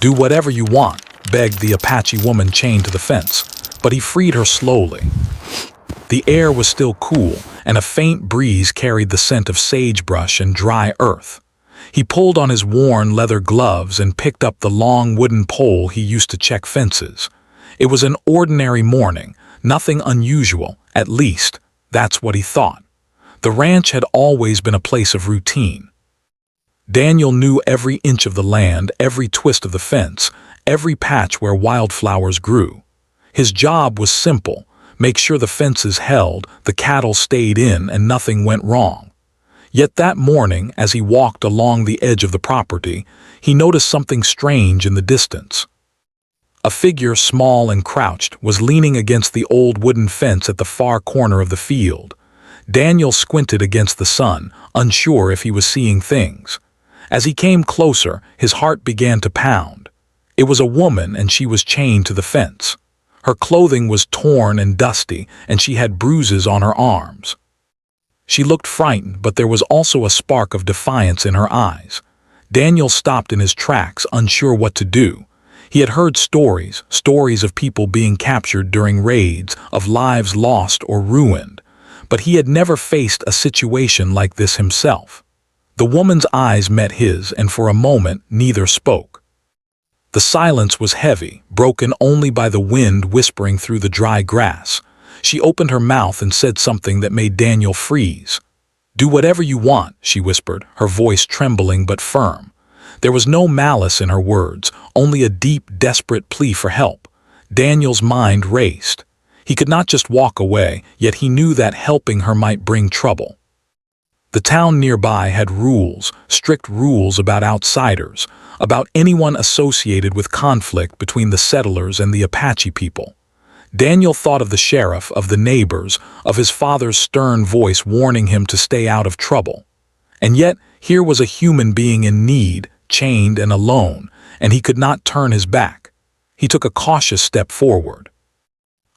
"Do whatever you want," begged the Apache woman chained to the fence, but he freed her slowly. The air was still cool, and a faint breeze carried the scent of sagebrush and dry earth. He pulled on his worn leather gloves and picked up the long wooden pole he used to check fences. It was an ordinary morning, nothing unusual, at least, that's what he thought. The ranch had always been a place of routine. Daniel knew every inch of the land, every twist of the fence, every patch where wildflowers grew. His job was simple: make sure the fences held, the cattle stayed in, and nothing went wrong. Yet that morning, as he walked along the edge of the property, he noticed something strange in the distance. A figure, small and crouched, was leaning against the old wooden fence at the far corner of the field. Daniel squinted against the sun, unsure if he was seeing things. As he came closer, his heart began to pound. It was a woman, and she was chained to the fence. Her clothing was torn and dusty, and she had bruises on her arms. She looked frightened, but there was also a spark of defiance in her eyes. Daniel stopped in his tracks, unsure what to do. He had heard stories of people being captured during raids, of lives lost or ruined, but he had never faced a situation like this himself. The woman's eyes met his, and for a moment neither spoke. The silence was heavy, broken only by the wind whispering through the dry grass. She opened her mouth and said something that made Daniel freeze. "Do whatever you want," she whispered, her voice trembling but firm. There was no malice in her words, only a deep, desperate plea for help. Daniel's mind raced. He could not just walk away, yet he knew that helping her might bring trouble. The town nearby had rules, strict rules about outsiders, about anyone associated with conflict between the settlers and the Apache people. Daniel thought of the sheriff, of the neighbors, of his father's stern voice warning him to stay out of trouble. And yet, here was a human being in need, chained and alone, and he could not turn his back. He took a cautious step forward.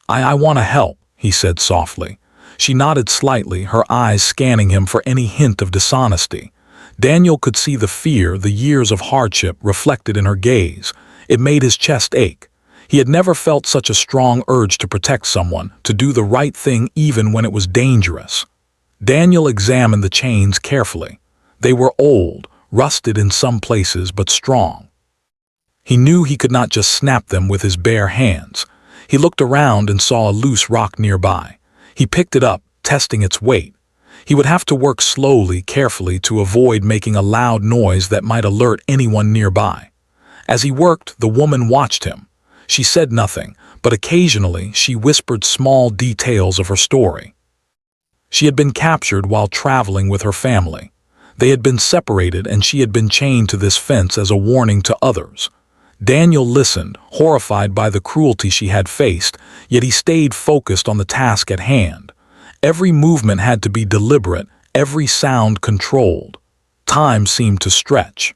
I want to help," he said softly. She nodded slightly, her eyes scanning him for any hint of dishonesty. Daniel could see the fear, the years of hardship reflected in her gaze. It made his chest ache. He had never felt such a strong urge to protect someone, to do the right thing even when it was dangerous. Daniel examined the chains carefully. They were old, rusted in some places, but strong. He knew he could not just snap them with his bare hands. He looked around and saw a loose rock nearby. He picked it up, testing its weight. He would have to work slowly, carefully, to avoid making a loud noise that might alert anyone nearby. As he worked, the woman watched him. She said nothing, but occasionally she whispered small details of her story. She had been captured while traveling with her family. They had been separated, and she had been chained to this fence as a warning to others. Daniel listened, horrified by the cruelty she had faced, yet he stayed focused on the task at hand. Every movement had to be deliberate, every sound controlled. Time seemed to stretch.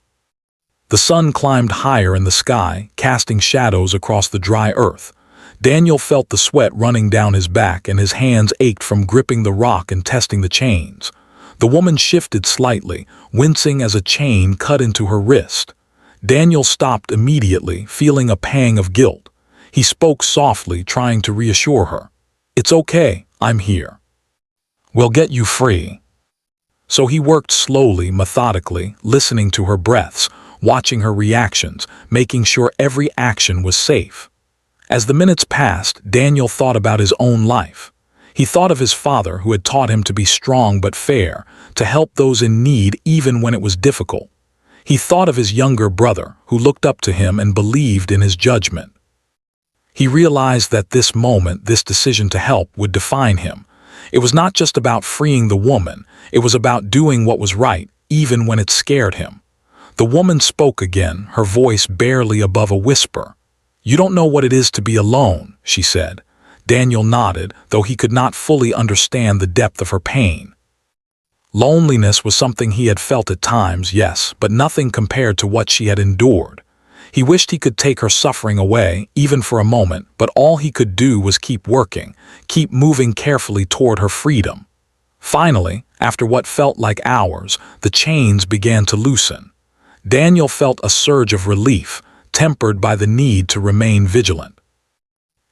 The sun climbed higher in the sky, casting shadows across the dry earth. Daniel felt the sweat running down his back, and his hands ached from gripping the rock and testing the chains. The woman shifted slightly, wincing as a chain cut into her wrist. Daniel stopped immediately, feeling a pang of guilt. He spoke softly, trying to reassure her. "It's okay, I'm here. We'll get you free." So he worked slowly, methodically, listening to her breaths, watching her reactions, making sure every action was safe. As the minutes passed, Daniel thought about his own life. He thought of his father, who had taught him to be strong but fair, to help those in need even when it was difficult. He thought of his younger brother, who looked up to him and believed in his judgment. He realized that this moment, this decision to help, would define him. It was not just about freeing the woman, it was about doing what was right, even when it scared him. The woman spoke again, her voice barely above a whisper. "You don't know what it is to be alone," she said. Daniel nodded, though he could not fully understand the depth of her pain. Loneliness was something he had felt at times, yes, but nothing compared to what she had endured. He wished he could take her suffering away, even for a moment, but all he could do was keep working, keep moving carefully toward her freedom. Finally, after what felt like hours, the chains began to loosen. Daniel felt a surge of relief. tempered by the need to remain vigilant.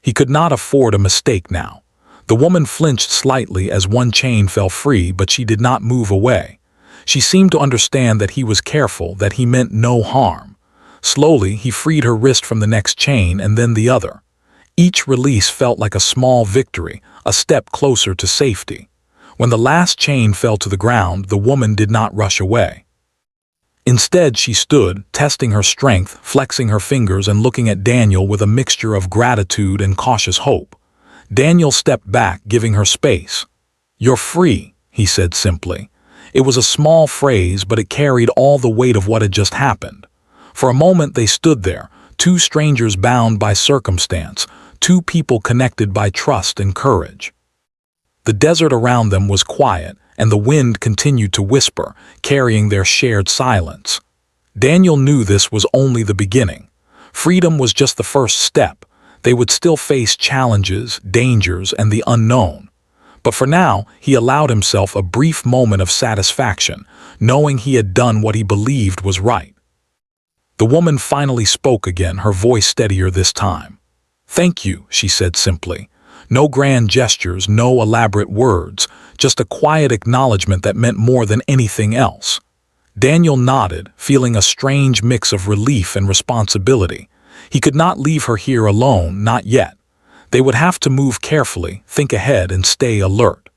He could not afford a mistake now. The woman flinched slightly as one chain fell free, but she did not move away. She seemed to understand that he was careful, that he meant no harm. Slowly, he freed her wrist from the next chain and then the other. Each release felt like a small victory, a step closer to safety. When the last chain fell to the ground, the woman did not rush away. Instead, she stood, testing her strength, flexing her fingers and looking at Daniel with a mixture of gratitude and cautious hope. Daniel stepped back, giving her space. "You're free," he said simply. It was a small phrase, but it carried all the weight of what had just happened. For a moment they stood there, two strangers bound by circumstance, two people connected by trust and courage. The desert around them was quiet, and the wind continued to whisper, carrying their shared silence. Daniel knew this was only the beginning. Freedom was just the first step. They would still face challenges, dangers, and the unknown. But for now, he allowed himself a brief moment of satisfaction, knowing he had done what he believed was right. The woman finally spoke again, her voice steadier this time. "Thank you," she said simply. No grand gestures, no elaborate words, just a quiet acknowledgement that meant more than anything else. Daniel nodded, feeling a strange mix of relief and responsibility. He could not leave her here alone, not yet. They would have to move carefully, think ahead, and stay alert.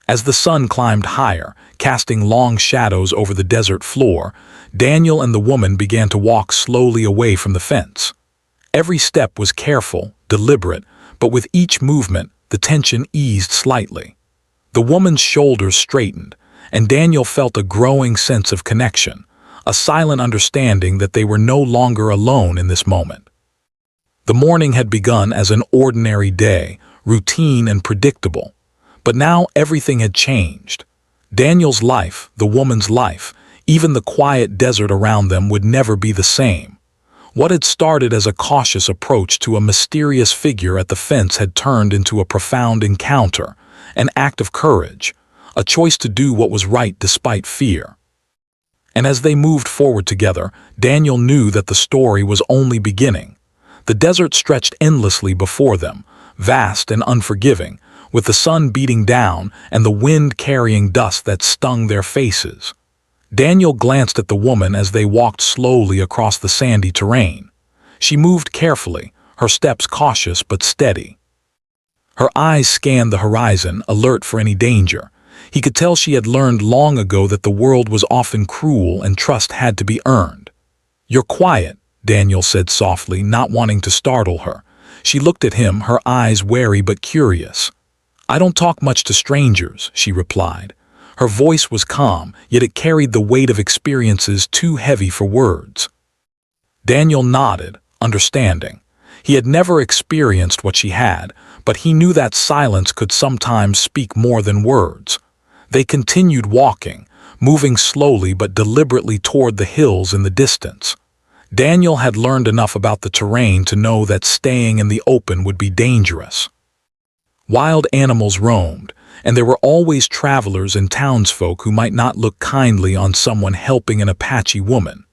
As the sun climbed higher, casting long shadows over the desert floor, Daniel and the woman began to walk slowly away from the fence. Every step was careful, deliberate, but with each movement, the tension eased slightly. The woman's shoulders straightened, and Daniel felt a growing sense of connection, a silent understanding that they were no longer alone in this moment. The morning had begun as an ordinary day, routine and predictable. But now everything had changed. Daniel's life, the woman's life, even the quiet desert around them would never be the same. What had started as a cautious approach to a mysterious figure at the fence had turned into a profound encounter, an act of courage, a choice to do what was right despite fear. And as they moved forward together, Daniel knew that the story was only beginning. The desert stretched endlessly before them, vast and unforgiving, with the sun beating down and the wind carrying dust that stung their faces. Daniel glanced at the woman as they walked slowly across the sandy terrain. She moved carefully, her steps cautious but steady. Her eyes scanned the horizon, alert for any danger. He could tell she had learned long ago that the world was often cruel and trust had to be earned. "You're quiet," Daniel said softly, not wanting to startle her. She looked at him, her eyes wary but curious. "I don't talk much to strangers," she replied. Her voice was calm, yet it carried the weight of experiences too heavy for words. Daniel nodded, understanding. He had never experienced what she had, but he knew that silence could sometimes speak more than words. They continued walking, moving slowly but deliberately toward the hills in the distance. Daniel had learned enough about the terrain to know that staying in the open would be dangerous. Wild animals roamed, and there were always travelers and townsfolk who might not look kindly on someone helping an Apache woman.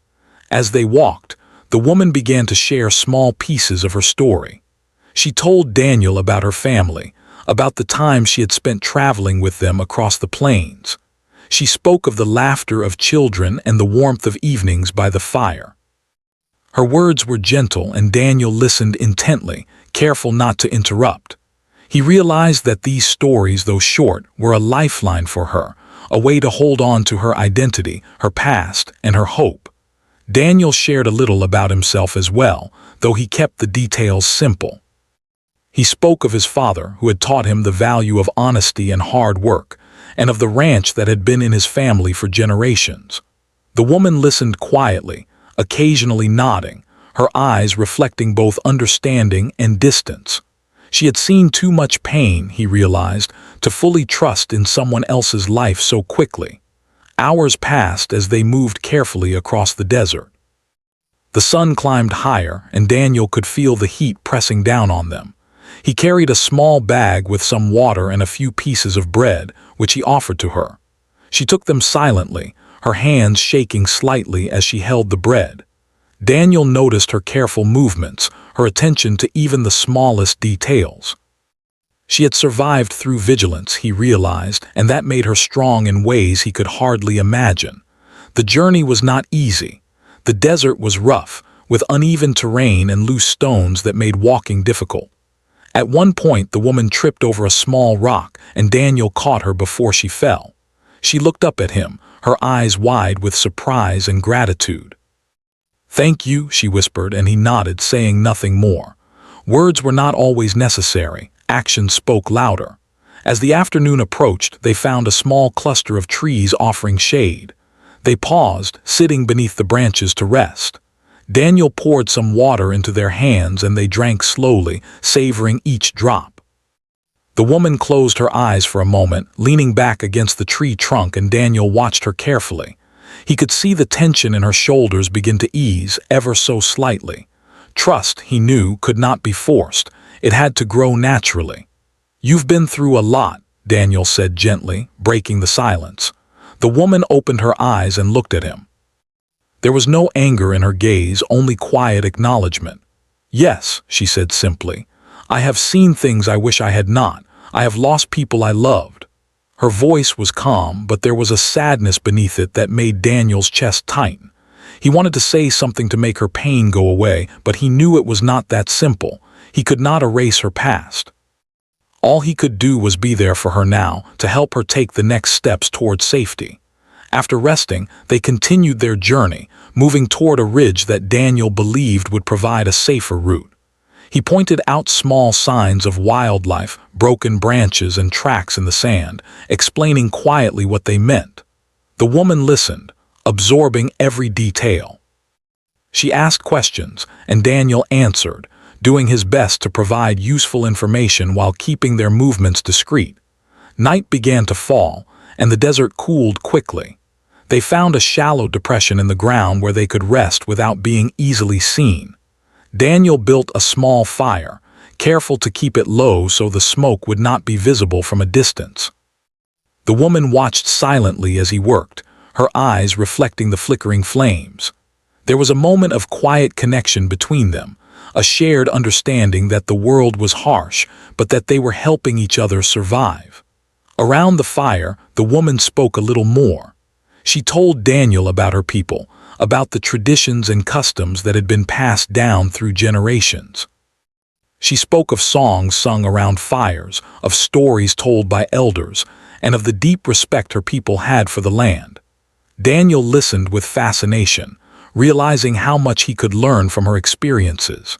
As they walked, the woman began to share small pieces of her story. She told Daniel about her family, about the time she had spent traveling with them across the plains. She spoke of the laughter of children and the warmth of evenings by the fire. Her words were gentle, and Daniel listened intently, careful not to interrupt. He realized that these stories, though short, were a lifeline for her, a way to hold on to her identity, her past, and her hope. Daniel shared a little about himself as well, though he kept the details simple. He spoke of his father, who had taught him the value of honesty and hard work, and of the ranch that had been in his family for generations. The woman listened quietly, occasionally nodding, her eyes reflecting both understanding and distance. She had seen too much pain, he realized, to fully trust in someone else's life so quickly. Hours passed as they moved carefully across the desert. The sun climbed higher, and Daniel could feel the heat pressing down on them. He carried a small bag with some water and a few pieces of bread, which he offered to her. She took them silently, her hands shaking slightly as she held the bread. Daniel noticed her careful movements, her attention to even the smallest details. She had survived through vigilance, he realized, and that made her strong in ways he could hardly imagine. The journey was not easy. The desert was rough, with uneven terrain and loose stones that made walking difficult. At one point, the woman tripped over a small rock, and Daniel caught her before she fell. She looked up at him, her eyes wide with surprise and gratitude. "Thank you," she whispered, and he nodded, saying nothing more. Words were not always necessary. Action spoke louder. As the afternoon approached, they found a small cluster of trees offering shade. They paused, sitting beneath the branches to rest. Daniel poured some water into their hands and they drank slowly, savoring each drop. The woman closed her eyes for a moment, leaning back against the tree trunk, and Daniel watched her carefully. He could see the tension in her shoulders begin to ease, ever so slightly. Trust, he knew, could not be forced. It had to grow naturally. "You've been through a lot," Daniel said gently, breaking the silence. The woman opened her eyes and looked at him. There was no anger in her gaze, only quiet acknowledgement. "Yes," she said simply. "I have seen things I wish I had not. I have lost people I loved." Her voice was calm, but there was a sadness beneath it that made Daniel's chest tighten. He wanted to say something to make her pain go away, but he knew it was not that simple. He could not erase her past. All he could do was be there for her now, to help her take the next steps toward safety. After resting, they continued their journey, moving toward a ridge that Daniel believed would provide a safer route. He pointed out small signs of wildlife, broken branches and tracks in the sand, explaining quietly what they meant. The woman listened, absorbing every detail. She asked questions, and Daniel answered, doing his best to provide useful information while keeping their movements discreet. Night began to fall, and the desert cooled quickly. They found a shallow depression in the ground where they could rest without being easily seen. Daniel built a small fire, careful to keep it low so the smoke would not be visible from a distance. The woman watched silently as he worked, her eyes reflecting the flickering flames. There was a moment of quiet connection between them, a shared understanding that the world was harsh, but that they were helping each other survive. Around the fire, the woman spoke a little more. She told Daniel about her people, about the traditions and customs that had been passed down through generations. She spoke of songs sung around fires, of stories told by elders, and of the deep respect her people had for the land. Daniel listened with fascination, realizing how much he could learn from her experiences.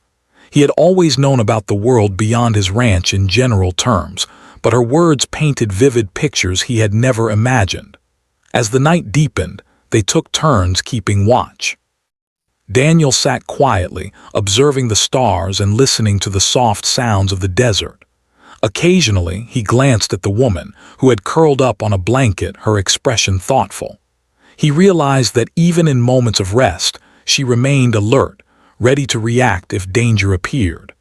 He had always known about the world beyond his ranch in general terms, but her words painted vivid pictures he had never imagined. As the night deepened, they took turns keeping watch. Daniel sat quietly, observing the stars and listening to the soft sounds of the desert. Occasionally, he glanced at the woman, who had curled up on a blanket, her expression thoughtful. He realized that even in moments of rest, she remained alert, ready to react if danger appeared.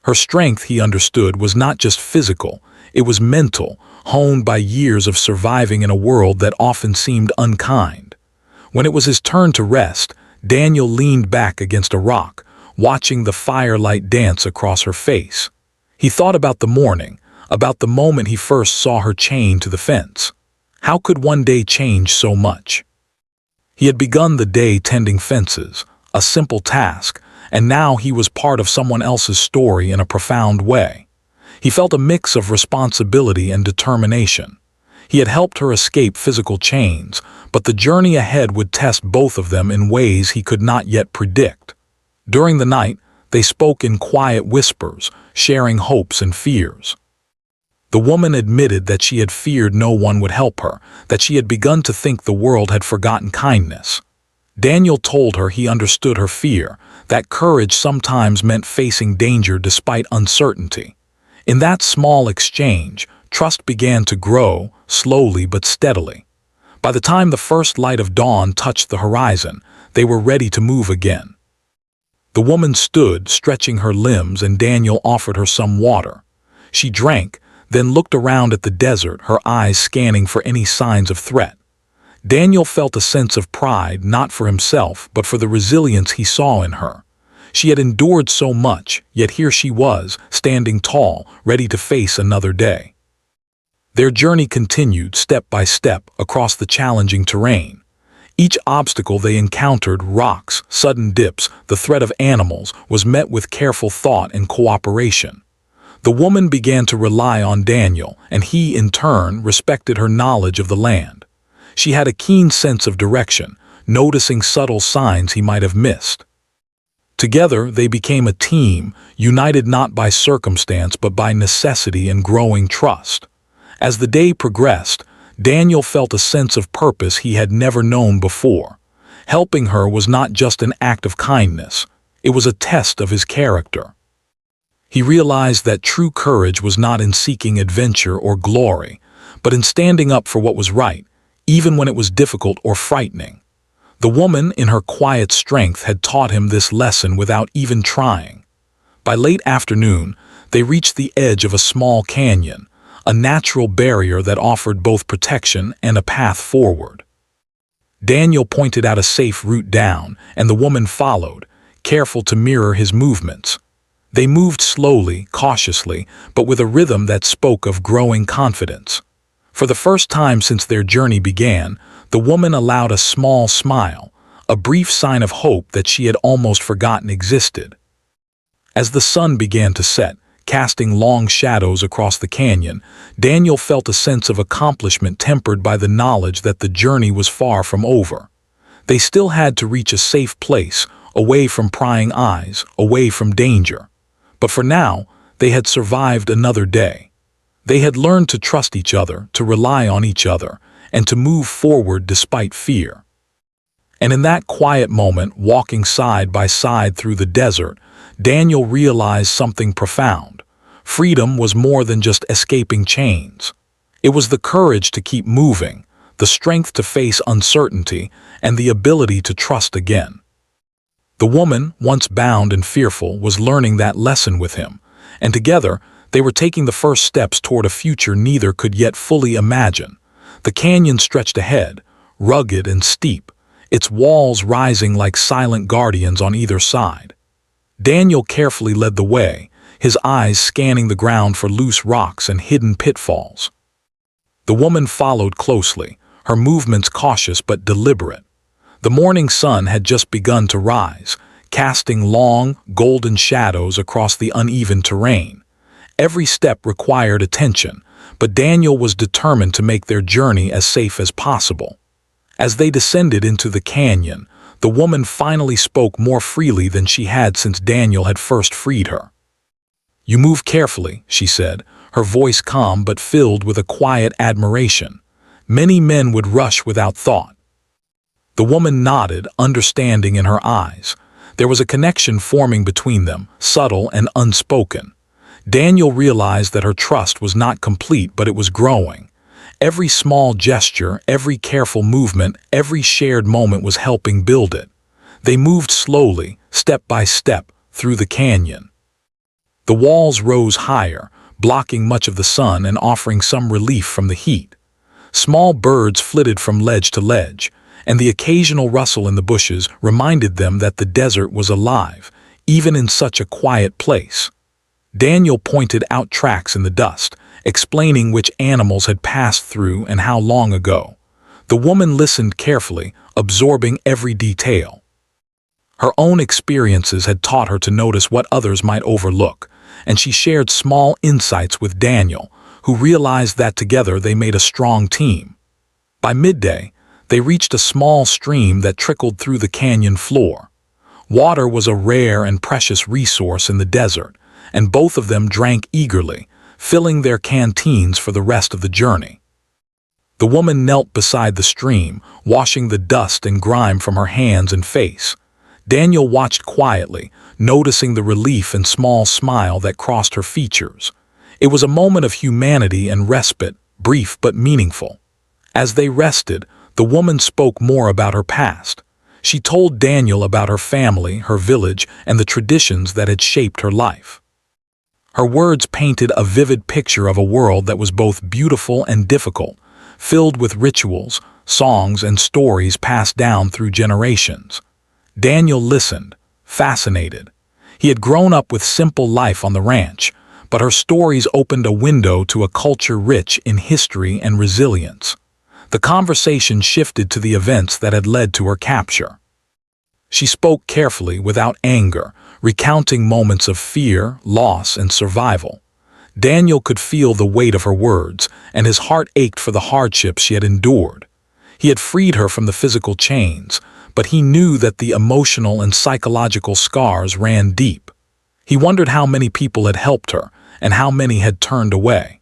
Her strength, he understood, was not just physical, it was mental, honed by years of surviving in a world that often seemed unkind. When it was his turn to rest, Daniel leaned back against a rock, watching the firelight dance across her face. He thought about the morning, about the moment he first saw her chained to the fence. How could one day change so much? He had begun the day tending fences, a simple task, and now he was part of someone else's story in a profound way. He felt a mix of responsibility and determination. He had helped her escape physical chains, but the journey ahead would test both of them in ways he could not yet predict. During the night, they spoke in quiet whispers, sharing hopes and fears. The woman admitted that she had feared no one would help her, that she had begun to think the world had forgotten kindness. Daniel told her he understood her fear, that courage sometimes meant facing danger despite uncertainty. In that small exchange, trust began to grow, slowly but steadily. By the time the first light of dawn touched the horizon, they were ready to move again. The woman stood, stretching her limbs, and Daniel offered her some water. She drank, then looked around at the desert, her eyes scanning for any signs of threat. Daniel felt a sense of pride not for himself but for the resilience he saw in her. She had endured so much, yet here she was, standing tall, ready to face another day. Their journey continued step by step across the challenging terrain. Each obstacle they encountered, rocks, sudden dips, the threat of animals, was met with careful thought and cooperation. The woman began to rely on Daniel, and he, in turn, respected her knowledge of the land. She had a keen sense of direction, noticing subtle signs he might have missed. Together, they became a team, united not by circumstance but by necessity and growing trust. As the day progressed, Daniel felt a sense of purpose he had never known before. Helping her was not just an act of kindness, it was a test of his character. He realized that true courage was not in seeking adventure or glory, but in standing up for what was right, even when it was difficult or frightening. The woman, in her quiet strength, had taught him this lesson without even trying. By late afternoon, they reached the edge of a small canyon, a natural barrier that offered both protection and a path forward. Daniel pointed out a safe route down, and the woman followed, careful to mirror his movements. They moved slowly, cautiously, but with a rhythm that spoke of growing confidence. For the first time since their journey began, the woman allowed a small smile, a brief sign of hope that she had almost forgotten existed. As the sun began to set, casting long shadows across the canyon, Daniel felt a sense of accomplishment tempered by the knowledge that the journey was far from over. They still had to reach a safe place, away from prying eyes, away from danger. But for now, they had survived another day. They had learned to trust each other, to rely on each other, and to move forward despite fear. And in that quiet moment, walking side by side through the desert, Daniel realized something profound. Freedom was more than just escaping chains. It was the courage to keep moving, the strength to face uncertainty, and the ability to trust again. The woman, once bound and fearful, was learning that lesson with him, and together they were taking the first steps toward a future neither could yet fully imagine. The canyon stretched ahead, rugged and steep, its walls rising like silent guardians on either side. Daniel carefully led the way, his eyes scanning the ground for loose rocks and hidden pitfalls. The woman followed closely, her movements cautious but deliberate. The morning sun had just begun to rise, casting long, golden shadows across the uneven terrain. Every step required attention, but Daniel was determined to make their journey as safe as possible. As they descended into the canyon, the woman finally spoke more freely than she had since Daniel had first freed her. "You move carefully," she said, her voice calm but filled with a quiet admiration. "Many men would rush without thought." The woman nodded, understanding in her eyes. There was a connection forming between them, subtle and unspoken. Daniel realized that her trust was not complete, but it was growing. Every small gesture, every careful movement, every shared moment was helping build it. They moved slowly, step by step, through the canyon. The walls rose higher, blocking much of the sun and offering some relief from the heat. Small birds flitted from ledge to ledge, and the occasional rustle in the bushes reminded them that the desert was alive, even in such a quiet place. Daniel pointed out tracks in the dust, explaining which animals had passed through and how long ago. The woman listened carefully, absorbing every detail. Her own experiences had taught her to notice what others might overlook, and she shared small insights with Daniel, who realized that together they made a strong team. By midday, they reached a small stream that trickled through the canyon floor. Water was a rare and precious resource in the desert, and both of them drank eagerly, filling their canteens for the rest of the journey. The woman knelt beside the stream, washing the dust and grime from her hands and face. Daniel watched quietly, noticing the relief and small smile that crossed her features. It was a moment of humanity and respite, brief but meaningful. As they rested, the woman spoke more about her past. She told Daniel about her family, her village, and the traditions that had shaped her life. Her words painted a vivid picture of a world that was both beautiful and difficult, filled with rituals, songs, and stories passed down through generations. Daniel listened, fascinated. He had grown up with simple life on the ranch, but her stories opened a window to a culture rich in history and resilience. The conversation shifted to the events that had led to her capture. She spoke carefully, without anger, recounting moments of fear, loss, and survival. Daniel could feel the weight of her words, and his heart ached for the hardships she had endured. He had freed her from the physical chains, but he knew that the emotional and psychological scars ran deep. He wondered how many people had helped her, and how many had turned away.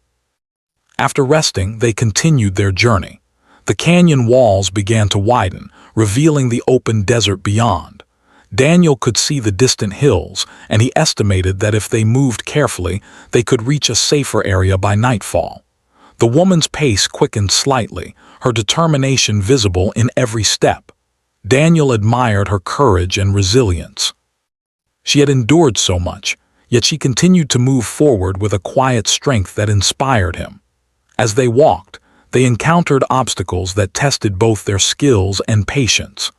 After resting, they continued their journey. The canyon walls began to widen, revealing the open desert beyond. Daniel could see the distant hills, and he estimated that if they moved carefully, they could reach a safer area by nightfall. The woman's pace quickened slightly, her determination visible in every step. Daniel admired her courage and resilience. She had endured so much, yet she continued to move forward with a quiet strength that inspired him. As they walked, they encountered obstacles that tested both their skills and patience.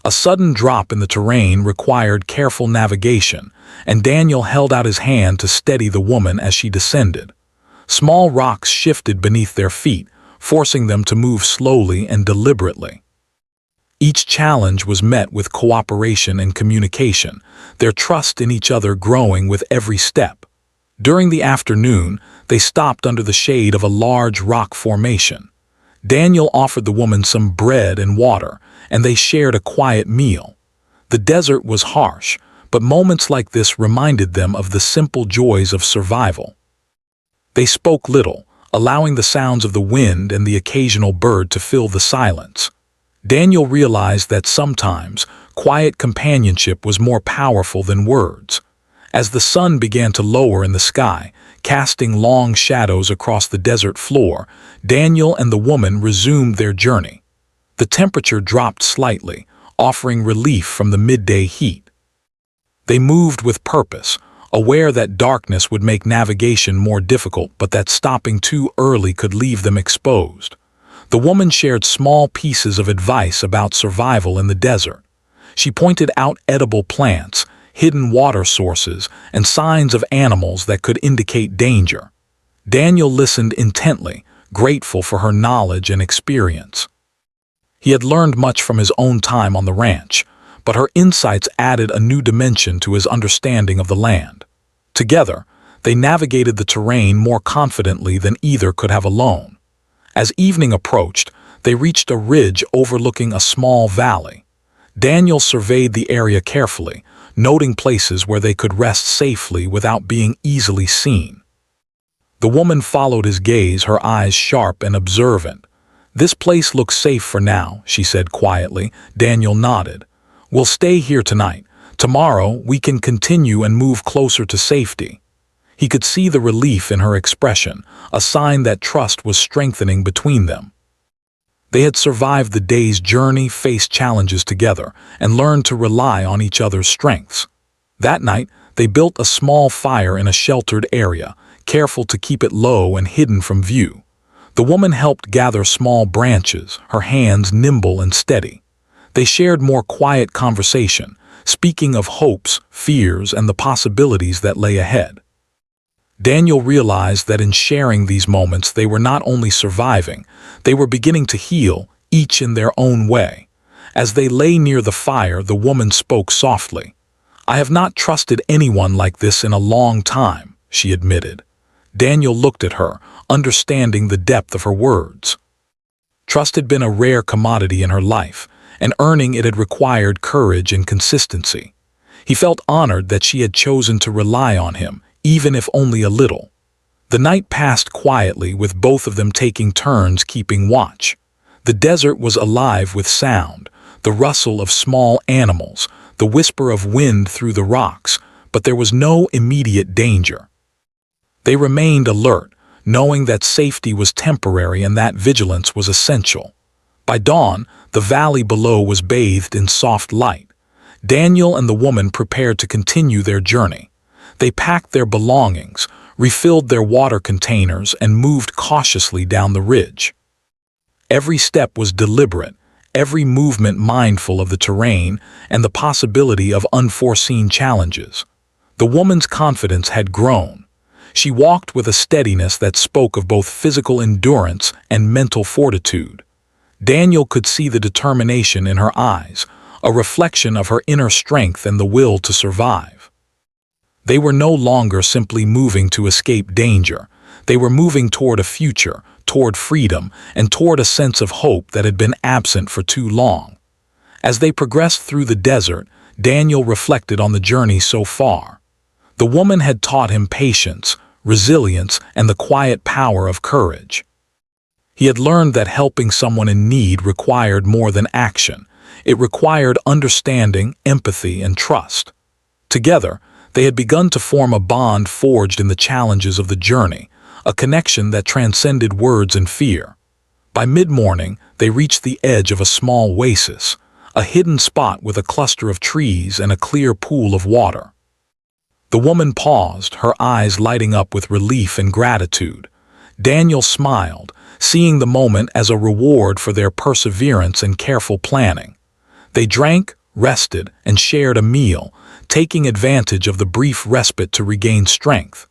A sudden drop in the terrain required careful navigation, and Daniel held out his hand to steady the woman as she descended. Small rocks shifted beneath their feet, forcing them to move slowly and deliberately. Each challenge was met with cooperation and communication, their trust in each other growing with every step. During the afternoon, they stopped under the shade of a large rock formation. Daniel offered the woman some bread and water, and they shared a quiet meal. The desert was harsh, but moments like this reminded them of the simple joys of survival. They spoke little, allowing the sounds of the wind and the occasional bird to fill the silence. Daniel realized that sometimes quiet companionship was more powerful than words. As the sun began to lower in the sky, casting long shadows across the desert floor, Daniel and the woman resumed their journey. The temperature dropped slightly, offering relief from the midday heat. They moved with purpose, aware that darkness would make navigation more difficult, but that stopping too early could leave them exposed. The woman shared small pieces of advice about survival in the desert. She pointed out edible plants, hidden water sources, and signs of animals that could indicate danger. Daniel listened intently, grateful for her knowledge and experience. He had learned much from his own time on the ranch, but her insights added a new dimension to his understanding of the land. Together, they navigated the terrain more confidently than either could have alone. As evening approached, they reached a ridge overlooking a small valley. Daniel surveyed the area carefully, noting places where they could rest safely without being easily seen. The woman followed his gaze, her eyes sharp and observant. "This place looks safe for now," she said quietly. Daniel nodded. "We'll stay here tonight. Tomorrow, we can continue and move closer to safety." He could see the relief in her expression, a sign that trust was strengthening between them. They had survived the day's journey, faced challenges together, and learned to rely on each other's strengths. That night, they built a small fire in a sheltered area, careful to keep it low and hidden from view. The woman helped gather small branches, her hands nimble and steady. They shared more quiet conversation, speaking of hopes, fears, and the possibilities that lay ahead. Daniel realized that in sharing these moments they were not only surviving, they were beginning to heal, each in their own way. As they lay near the fire, the woman spoke softly. "I have not trusted anyone like this in a long time," she admitted. Daniel looked at her, understanding the depth of her words. Trust had been a rare commodity in her life, and earning it had required courage and consistency. He felt honored that she had chosen to rely on him, even if only a little. The night passed quietly, with both of them taking turns keeping watch. The desert was alive with sound, the rustle of small animals, the whisper of wind through the rocks, but there was no immediate danger. They remained alert, knowing that safety was temporary and that vigilance was essential. By dawn, the valley below was bathed in soft light. Daniel and the woman prepared to continue their journey. They packed their belongings, refilled their water containers, and moved cautiously down the ridge. Every step was deliberate, every movement mindful of the terrain and the possibility of unforeseen challenges. The woman's confidence had grown. She walked with a steadiness that spoke of both physical endurance and mental fortitude. Daniel could see the determination in her eyes, a reflection of her inner strength and the will to survive. They were no longer simply moving to escape danger. They were moving toward a future, toward freedom, and toward a sense of hope that had been absent for too long. As they progressed through the desert, Daniel reflected on the journey so far. The woman had taught him patience, resilience, and the quiet power of courage. He had learned that helping someone in need required more than action. It required understanding, empathy, and trust. Together, they had begun to form a bond forged in the challenges of the journey, a connection that transcended words and fear. By mid-morning, they reached the edge of a small oasis, a hidden spot with a cluster of trees and a clear pool of water. The woman paused, her eyes lighting up with relief and gratitude. Daniel smiled, seeing the moment as a reward for their perseverance and careful planning. They drank, rested, and shared a meal, taking advantage of the brief respite to regain strength.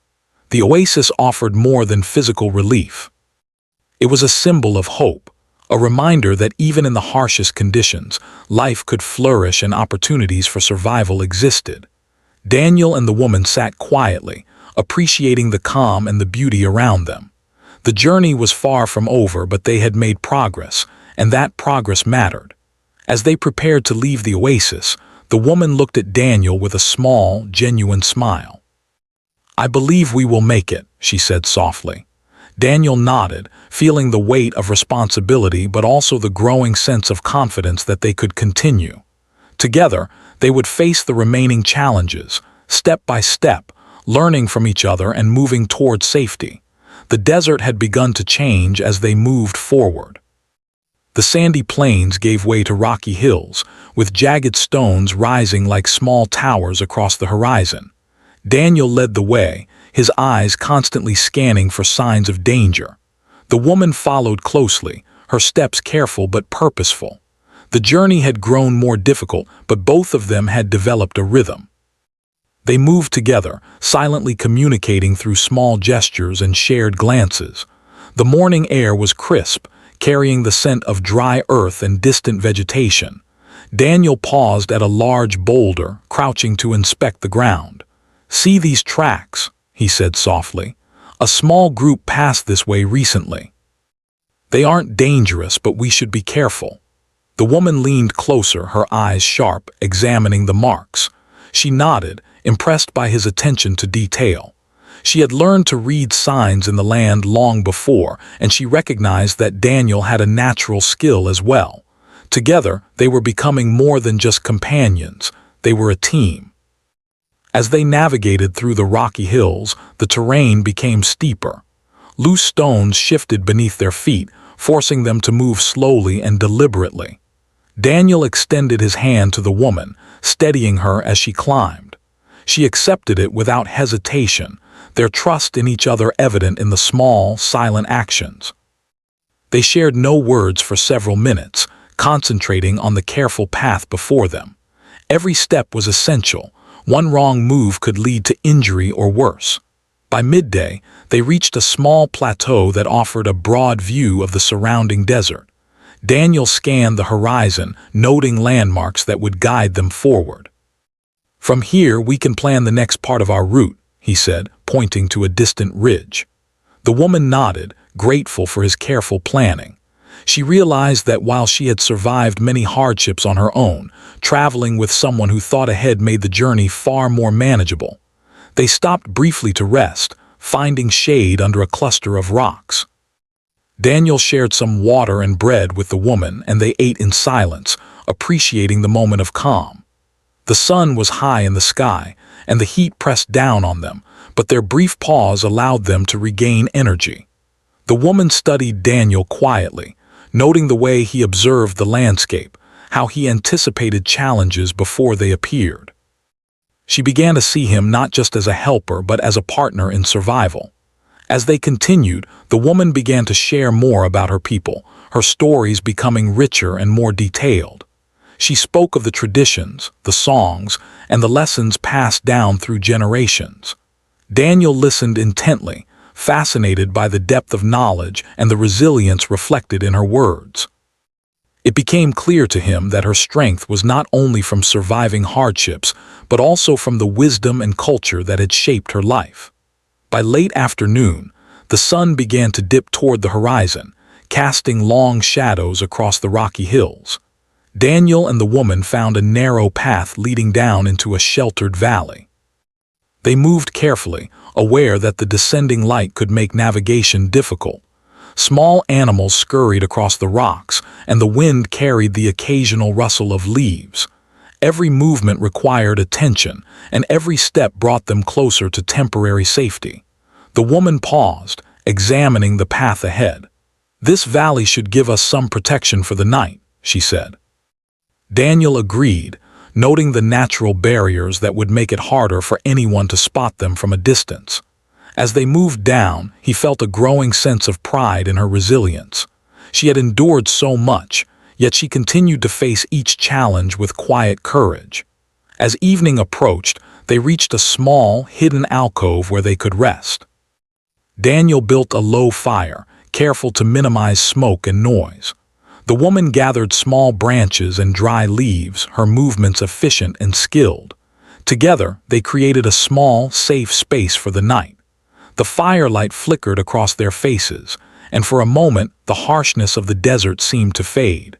The oasis offered more than physical relief. It was a symbol of hope, a reminder that even in the harshest conditions, life could flourish and opportunities for survival existed. Daniel and the woman sat quietly, appreciating the calm and the beauty around them. The journey was far from over, but they had made progress, and that progress mattered. As they prepared to leave the oasis, the woman looked at Daniel with a small, genuine smile. "I believe we will make it," she said softly. Daniel nodded, feeling the weight of responsibility but also the growing sense of confidence that they could continue. Together, they would face the remaining challenges, step by step, learning from each other and moving toward safety. The desert had begun to change as they moved forward. The sandy plains gave way to rocky hills, with jagged stones rising like small towers across the horizon. Daniel led the way, his eyes constantly scanning for signs of danger. The woman followed closely, her steps careful but purposeful. The journey had grown more difficult, but both of them had developed a rhythm. They moved together, silently communicating through small gestures and shared glances. The morning air was crisp, carrying the scent of dry earth and distant vegetation. Daniel paused at a large boulder, crouching to inspect the ground. "See these tracks," he said softly. "A small group passed this way recently. They aren't dangerous, but we should be careful." The woman leaned closer, her eyes sharp, examining the marks. She nodded, impressed by his attention to detail. She had learned to read signs in the land long before, and she recognized that Daniel had a natural skill as well. Together, they were becoming more than just companions. They were a team. As they navigated through the rocky hills, the terrain became steeper. Loose stones shifted beneath their feet, forcing them to move slowly and deliberately. Daniel extended his hand to the woman, steadying her as she climbed. She accepted it without hesitation, their trust in each other evident in the small, silent actions. They shared no words for several minutes, concentrating on the careful path before them. Every step was essential. One wrong move could lead to injury or worse. By midday, they reached a small plateau that offered a broad view of the surrounding desert. Daniel scanned the horizon, noting landmarks that would guide them forward. "From here, we can plan the next part of our route," he said, pointing to a distant ridge. The woman nodded, grateful for his careful planning. She realized that while she had survived many hardships on her own, traveling with someone who thought ahead made the journey far more manageable. They stopped briefly to rest, finding shade under a cluster of rocks. Daniel shared some water and bread with the woman, and they ate in silence, appreciating the moment of calm. The sun was high in the sky, and the heat pressed down on them, but their brief pause allowed them to regain energy. The woman studied Daniel quietly, noting the way he observed the landscape, how he anticipated challenges before they appeared. She began to see him not just as a helper but as a partner in survival. As they continued, the woman began to share more about her people, her stories becoming richer and more detailed. She spoke of the traditions, the songs, and the lessons passed down through generations. Daniel listened intently, fascinated by the depth of knowledge and the resilience reflected in her words. It became clear to him that her strength was not only from surviving hardships, but also from the wisdom and culture that had shaped her life. By late afternoon, the sun began to dip toward the horizon, casting long shadows across the rocky hills. Daniel and the woman found a narrow path leading down into a sheltered valley. They moved carefully, aware that the descending light could make navigation difficult. Small animals scurried across the rocks, and the wind carried the occasional rustle of leaves. Every movement required attention, and every step brought them closer to temporary safety. The woman paused, examining the path ahead. "This valley should give us some protection for the night," she said. Daniel agreed, noting the natural barriers that would make it harder for anyone to spot them from a distance. As they moved down, he felt a growing sense of pride in her resilience. She had endured so much, yet she continued to face each challenge with quiet courage. As evening approached, they reached a small, hidden alcove where they could rest. Daniel built a low fire, careful to minimize smoke and noise. The woman gathered small branches and dry leaves, her movements efficient and skilled. Together, they created a small, safe space for the night. The firelight flickered across their faces, and for a moment the harshness of the desert seemed to fade.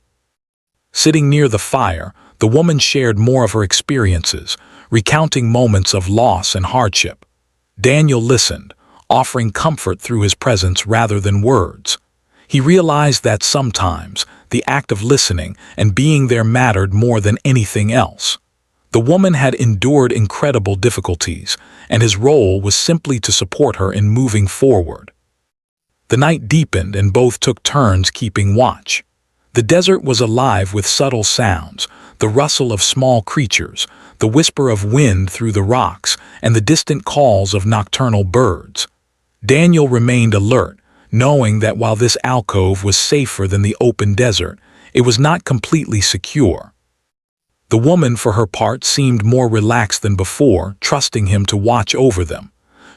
Sitting near the fire, the woman shared more of her experiences, recounting moments of loss and hardship. Daniel listened, offering comfort through his presence rather than words. He realized that sometimes the act of listening and being there mattered more than anything else. The woman had endured incredible difficulties, and his role was simply to support her in moving forward. The night deepened and both took turns keeping watch. The desert was alive with subtle sounds, the rustle of small creatures, the whisper of wind through the rocks, and the distant calls of nocturnal birds. Daniel remained alert, knowing that while this alcove was safer than the open desert, it was not completely secure. The woman, for her part, seemed more relaxed than before, trusting him to watch over them.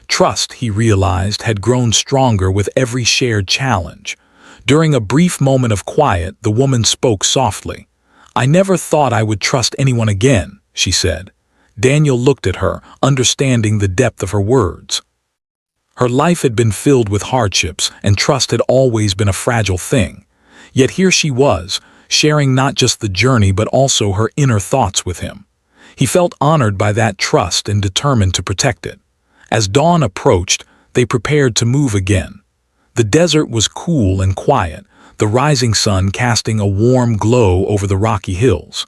Trust, he realized, had grown stronger with every shared challenge. During a brief moment of quiet, the woman spoke softly. "I never thought I would trust anyone again," she said. Daniel looked at her, understanding the depth of her words. Her life had been filled with hardships, and trust had always been a fragile thing. Yet here she was, sharing not just the journey but also her inner thoughts with him. He felt honored by that trust and determined to protect it. As dawn approached, they prepared to move again. The desert was cool and quiet, the rising sun casting a warm glow over the rocky hills.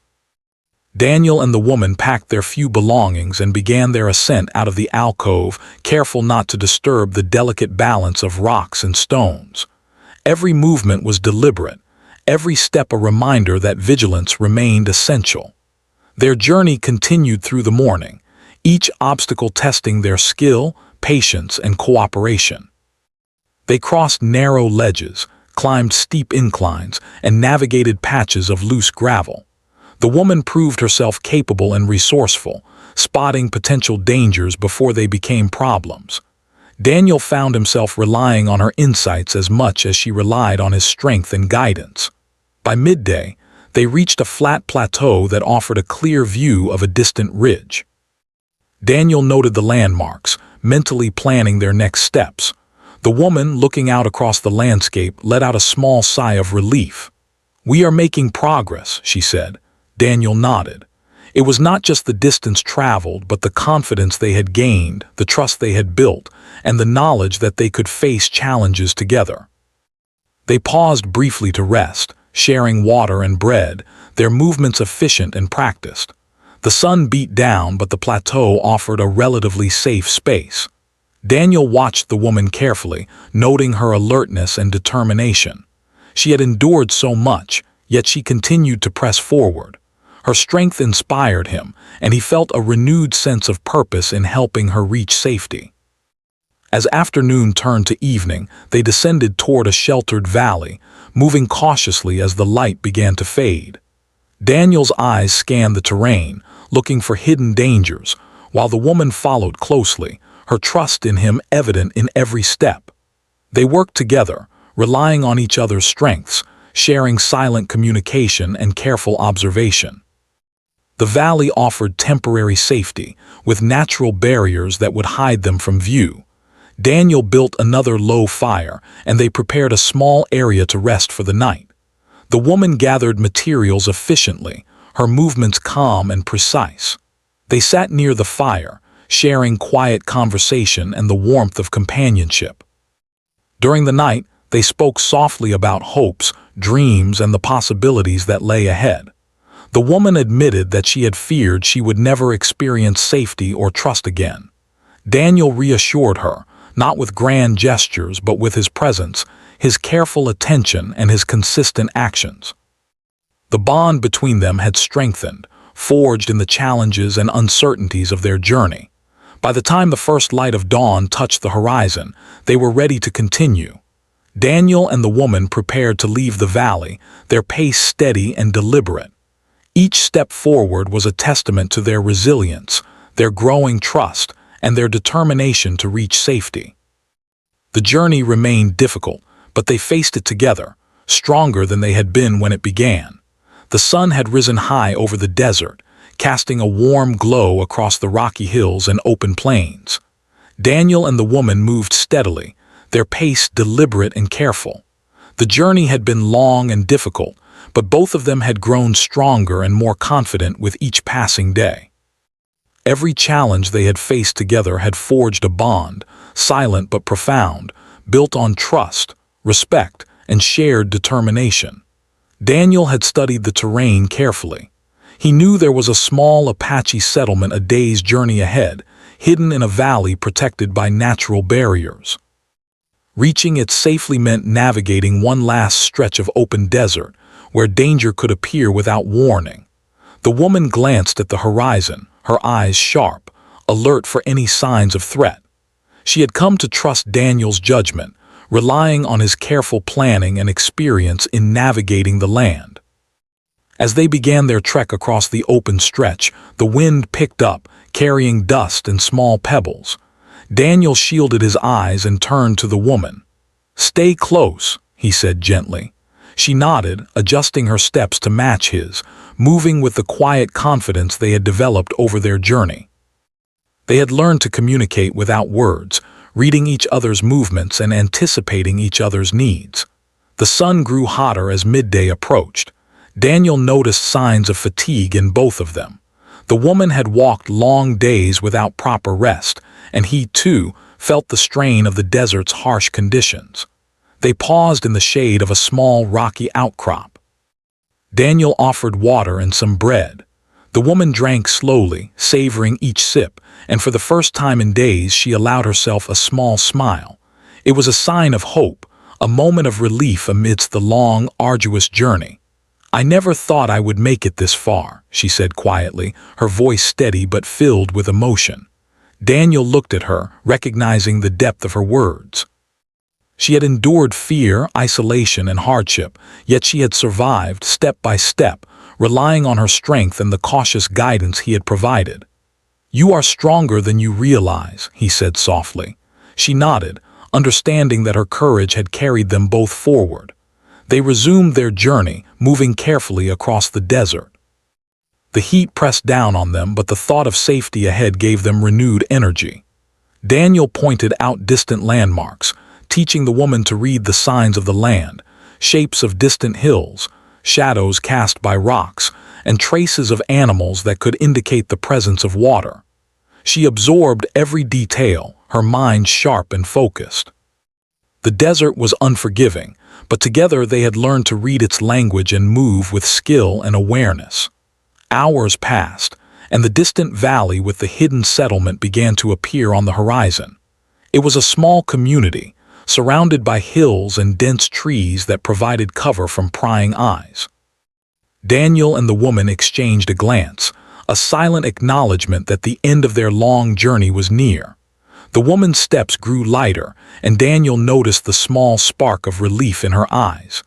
Daniel and the woman packed their few belongings and began their ascent out of the alcove, careful not to disturb the delicate balance of rocks and stones. Every movement was deliberate, every step a reminder that vigilance remained essential. Their journey continued through the morning, each obstacle testing their skill, patience, and cooperation. They crossed narrow ledges, climbed steep inclines, and navigated patches of loose gravel. The woman proved herself capable and resourceful, spotting potential dangers before they became problems. Daniel found himself relying on her insights as much as she relied on his strength and guidance. By midday, they reached a flat plateau that offered a clear view of a distant ridge. Daniel noted the landmarks, mentally planning their next steps. The woman, looking out across the landscape, let out a small sigh of relief. "We are making progress," she said. Daniel nodded. It was not just the distance traveled, but the confidence they had gained, the trust they had built, and the knowledge that they could face challenges together. They paused briefly to rest, sharing water and bread, their movements efficient and practiced. The sun beat down, but the plateau offered a relatively safe space. Daniel watched the woman carefully, noting her alertness and determination. She had endured so much, yet she continued to press forward. Her strength inspired him, and he felt a renewed sense of purpose in helping her reach safety. As afternoon turned to evening, they descended toward a sheltered valley, moving cautiously as the light began to fade. Daniel's eyes scanned the terrain, looking for hidden dangers, while the woman followed closely, her trust in him evident in every step. They worked together, relying on each other's strengths, sharing silent communication and careful observation. The valley offered temporary safety, with natural barriers that would hide them from view. Daniel built another low fire, and they prepared a small area to rest for the night. The woman gathered materials efficiently, her movements calm and precise. They sat near the fire, sharing quiet conversation and the warmth of companionship. During the night, they spoke softly about hopes, dreams, and the possibilities that lay ahead. The woman admitted that she had feared she would never experience safety or trust again. Daniel reassured her, not with grand gestures but with his presence, his careful attention, and his consistent actions. The bond between them had strengthened, forged in the challenges and uncertainties of their journey. By the time the first light of dawn touched the horizon, they were ready to continue. Daniel and the woman prepared to leave the valley, their pace steady and deliberate. Each step forward was a testament to their resilience, their growing trust, and their determination to reach safety. The journey remained difficult, but they faced it together, stronger than they had been when it began. The sun had risen high over the desert, casting a warm glow across the rocky hills and open plains. Daniel and the woman moved steadily, their pace deliberate and careful. The journey had been long and difficult, but both of them had grown stronger and more confident with each passing day. Every challenge they had faced together had forged a bond, silent but profound, built on trust, respect, and shared determination. Daniel had studied the terrain carefully. He knew there was a small Apache settlement a day's journey ahead, hidden in a valley protected by natural barriers. Reaching it safely meant navigating one last stretch of open desert, where danger could appear without warning. The woman glanced at the horizon, her eyes sharp, alert for any signs of threat. She had come to trust Daniel's judgment, relying on his careful planning and experience in navigating the land. As they began their trek across the open stretch, the wind picked up, carrying dust and small pebbles. Daniel shielded his eyes and turned to the woman. "Stay close," he said gently. She nodded, adjusting her steps to match his, moving with the quiet confidence they had developed over their journey. They had learned to communicate without words, reading each other's movements and anticipating each other's needs. The sun grew hotter as midday approached. Daniel noticed signs of fatigue in both of them. The woman had walked long days without proper rest, and he, too, felt the strain of the desert's harsh conditions. They paused in the shade of a small rocky outcrop. Daniel offered water and some bread. The woman drank slowly, savoring each sip, and for the first time in days she allowed herself a small smile. It was a sign of hope, a moment of relief amidst the long, arduous journey. "I never thought I would make it this far," she said quietly, her voice steady but filled with emotion. Daniel looked at her, recognizing the depth of her words. She had endured fear, isolation, and hardship, yet she had survived step by step, relying on her strength and the cautious guidance he had provided. "You are stronger than you realize," he said softly. She nodded, understanding that her courage had carried them both forward. They resumed their journey, moving carefully across the desert. The heat pressed down on them, but the thought of safety ahead gave them renewed energy. Daniel pointed out distant landmarks, teaching the woman to read the signs of the land, shapes of distant hills, shadows cast by rocks, and traces of animals that could indicate the presence of water. She absorbed every detail, her mind sharp and focused. The desert was unforgiving, but together they had learned to read its language and move with skill and awareness. Hours passed, and the distant valley with the hidden settlement began to appear on the horizon. It was a small community, surrounded by hills and dense trees that provided cover from prying eyes. Daniel and the woman exchanged a glance, a silent acknowledgement that the end of their long journey was near. The woman's steps grew lighter, and Daniel noticed the small spark of relief in her eyes.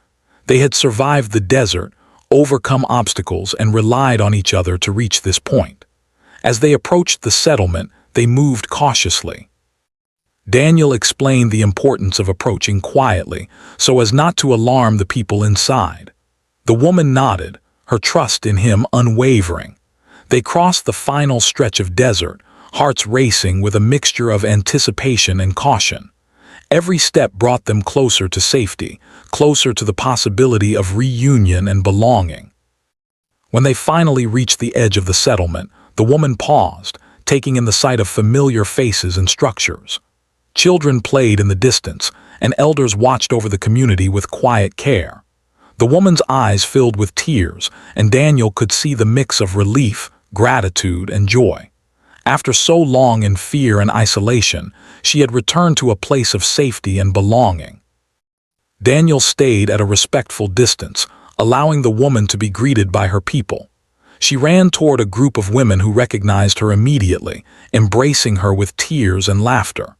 They had survived the desert, overcome obstacles, and relied on each other to reach this point. As they approached the settlement, they moved cautiously. Daniel explained the importance of approaching quietly, so as not to alarm the people inside. The woman nodded, her trust in him unwavering. They crossed the final stretch of desert, hearts racing with a mixture of anticipation and caution. Every step brought them closer to safety, closer to the possibility of reunion and belonging. When they finally reached the edge of the settlement, the woman paused, taking in the sight of familiar faces and structures. Children played in the distance, and elders watched over the community with quiet care. The woman's eyes filled with tears, and Daniel could see the mix of relief, gratitude, and joy. After so long in fear and isolation, she had returned to a place of safety and belonging. Daniel stayed at a respectful distance, allowing the woman to be greeted by her people. She ran toward a group of women who recognized her immediately, embracing her with tears and laughter.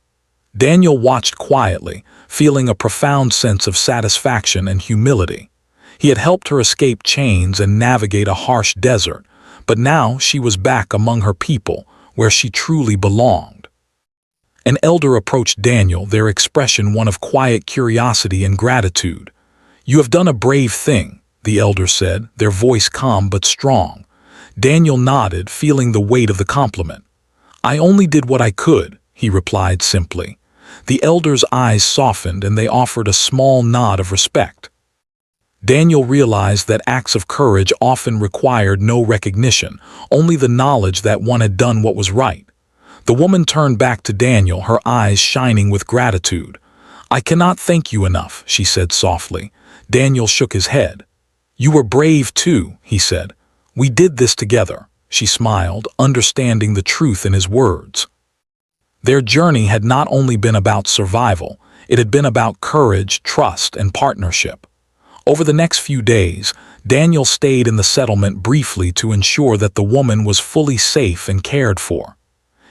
Daniel watched quietly, feeling a profound sense of satisfaction and humility. He had helped her escape chains and navigate a harsh desert, but now she was back among her people, where she truly belonged. An elder approached Daniel, their expression one of quiet curiosity and gratitude. "You have done a brave thing," the elder said, their voice calm but strong. Daniel nodded, feeling the weight of the compliment. "I only did what I could," he replied simply. The elder's eyes softened and they offered a small nod of respect. Daniel realized that acts of courage often required no recognition, only the knowledge that one had done what was right. The woman turned back to Daniel, her eyes shining with gratitude. "I cannot thank you enough," she said softly. Daniel shook his head. "You were brave too," he said. "We did this together," she smiled, understanding the truth in his words. Their journey had not only been about survival, it had been about courage, trust, and partnership. Over the next few days, Daniel stayed in the settlement briefly to ensure that the woman was fully safe and cared for.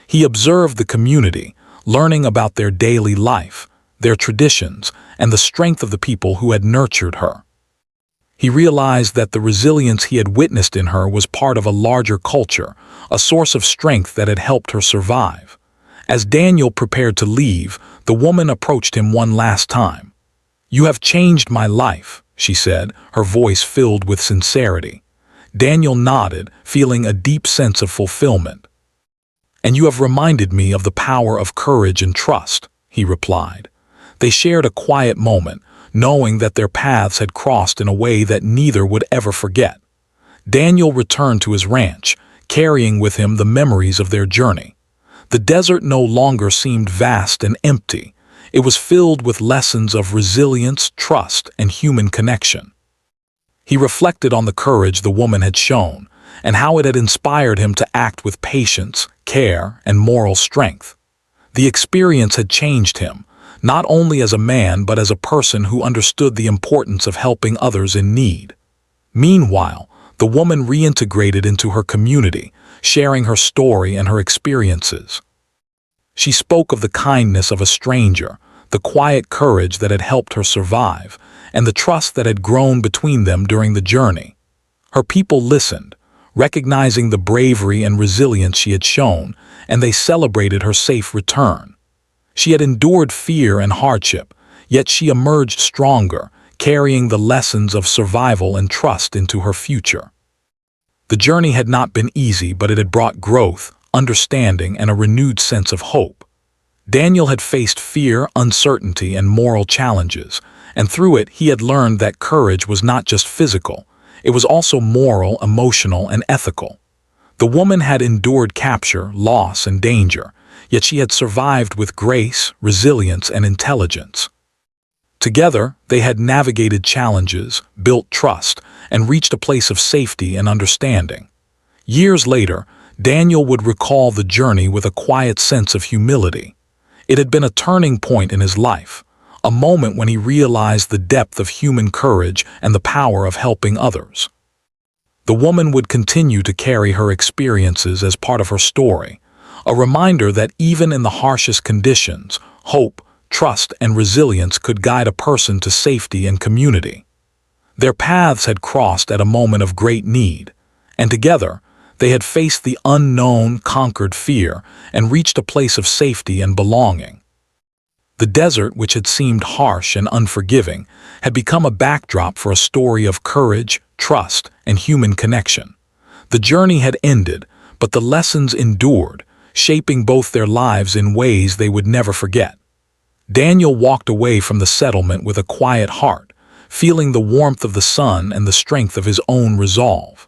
He observed the community, learning about their daily life, their traditions, and the strength of the people who had nurtured her. He realized that the resilience he had witnessed in her was part of a larger culture, a source of strength that had helped her survive. As Daniel prepared to leave, the woman approached him one last time. "You have changed my life," she said, her voice filled with sincerity. Daniel nodded, feeling a deep sense of fulfillment. "And you have reminded me of the power of courage and trust," he replied. They shared a quiet moment, knowing that their paths had crossed in a way that neither would ever forget. Daniel returned to his ranch, carrying with him the memories of their journey. The desert no longer seemed vast and empty. It was filled with lessons of resilience, trust, and human connection. He reflected on the courage the woman had shown, and how it had inspired him to act with patience, care, and moral strength. The experience had changed him, not only as a man but as a person who understood the importance of helping others in need. Meanwhile, the woman reintegrated into her community, sharing her story and her experiences. She spoke of the kindness of a stranger, the quiet courage that had helped her survive, and the trust that had grown between them during the journey. Her people listened, recognizing the bravery and resilience she had shown, and they celebrated her safe return. She had endured fear and hardship, yet she emerged stronger, carrying the lessons of survival and trust into her future. The journey had not been easy, but it had brought growth, understanding, and a renewed sense of hope. Daniel had faced fear, uncertainty, and moral challenges, and through it he had learned that courage was not just physical, it was also moral, emotional, and ethical. The woman had endured capture, loss, and danger, yet she had survived with grace, resilience, and intelligence. Together, they had navigated challenges, built trust, and reached a place of safety and understanding. Years later, Daniel would recall the journey with a quiet sense of humility. It had been a turning point in his life, a moment when he realized the depth of human courage and the power of helping others. The woman would continue to carry her experiences as part of her story, a reminder that even in the harshest conditions, hope, trust, and resilience could guide a person to safety and community. Their paths had crossed at a moment of great need, and together, they had faced the unknown, conquered fear, and reached a place of safety and belonging. The desert, which had seemed harsh and unforgiving, had become a backdrop for a story of courage, trust, and human connection. The journey had ended, but the lessons endured, shaping both their lives in ways they would never forget. Daniel walked away from the settlement with a quiet heart, feeling the warmth of the sun and the strength of his own resolve.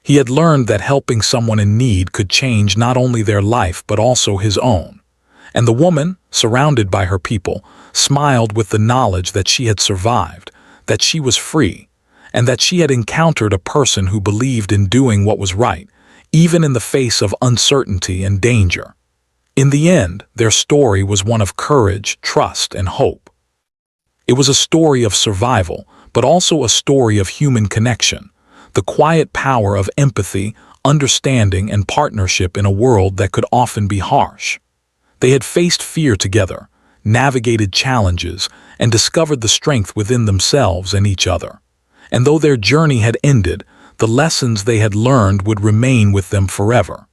He had learned that helping someone in need could change not only their life but also his own. And the woman, surrounded by her people, smiled with the knowledge that she had survived, that she was free, and that she had encountered a person who believed in doing what was right, even in the face of uncertainty and danger. In the end, their story was one of courage, trust, and hope. It was a story of survival, but also a story of human connection, the quiet power of empathy, understanding, and partnership in a world that could often be harsh. They had faced fear together, navigated challenges, and discovered the strength within themselves and each other. And though their journey had ended, the lessons they had learned would remain with them forever.